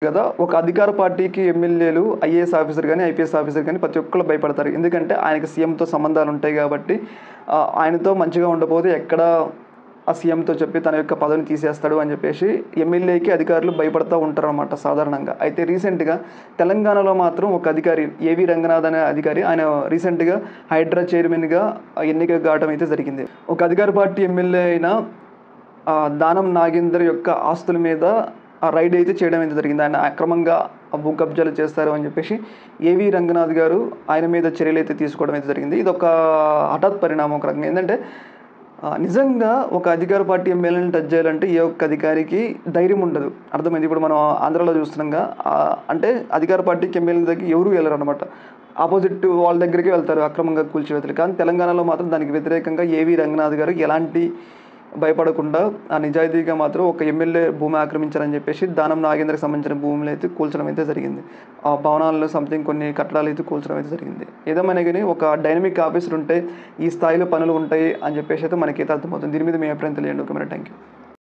కదా! ఒక అధికార పార్టీకి ఎమ్మెల్యేలు, ఐఏఎస్ ఆఫీసర్ గాని, ఐపీఎస్ ఆఫీసర్ గాని ప్రతి ఒక్కళ్ళు భయపడతారు. ఎందుకంటే ఆయనకి సీఎంతో సంబంధాలుంటాయి గాబట్టి ఆయనతో మంచిగా ఉండపోతే ఎక్కడ ఆ సీఎంతో చెప్పి తన యొక్క పదవిని తీసేస్తాడు అని జెప్పేసి ఎమ్మెల్యేకి అధికారులు భయపడతా ఉంటారనమాట సాధారణంగా. అయితే రీసెంట్‌గా తెలంగాణలో మాత్రం ఒక అధికారి ఏవి రంగనాథ్ అనే అధికారి ఆయన రీసెంట్‌గా హైడ్రా చైర్మన్‌గా ఎన్నిక కావడం అయితే జరిగింది. ఒక అధికార పార్టీ ఎమ్మెల్యే అయిన దానం నాగేందర్ యొక్క ఆస్తుల మీద రైడ్ అయితే చేయడం అయితే జరిగింది. ఆయన అక్రమంగా భూ కబ్జాలు చేస్తారు అని చెప్పేసి ఏవి రంగనాథ్ గారు ఆయన మీద చర్యలైతే తీసుకోవడం అయితే జరిగింది. ఇదొక హఠాత్ పరిణామం ఒక రకంగా. ఏందంటే నిజంగా ఒక అధికార పార్టీ ఎమ్మెల్యేని టచ్ చేయాలంటే ఏ ఒక్క అధికారికి ధైర్యం ఉండదు. అర్థమైంది. ఇప్పుడు మనం ఆంధ్రాలో చూస్తున్నాంగా అంటే అధికార పార్టీకి ఎమ్మెల్యేల దగ్గరికి ఎవరు వెళ్ళరనమాట. అపోజిట్ వాళ్ళ దగ్గరికే వెళ్తారు అక్రమంగా కూల్చివేతలు. కానీ తెలంగాణలో మాత్రం దానికి వ్యతిరేకంగా ఏవి రంగనాథ్ గారు ఎలాంటి భయపడకుండా నిజాయితీగా మాత్రం ఒక ఎమ్మెల్యే భూమి ఆక్రమించారని చెప్పేసి దానం నాగేంద్రకి సంబంధించిన భూములైతే కూల్చడం అయితే జరిగింది. ఆ భవనాల్లో సంథింగ్ కొన్ని కట్టడాలైతే కూల్చడం అయితే జరిగింది. ఏదేమైనా గాని ఒక డైనమిక్ ఆఫీసర్ ఉంటే ఈ స్థాయిలో పనులు ఉంటాయి అని చెప్పేసి అయితే మనకైతే అర్థమవుతుంది. దీని మీద మీ అభిప్రాయం తెలియజేయండి. Okay madam. Thank you.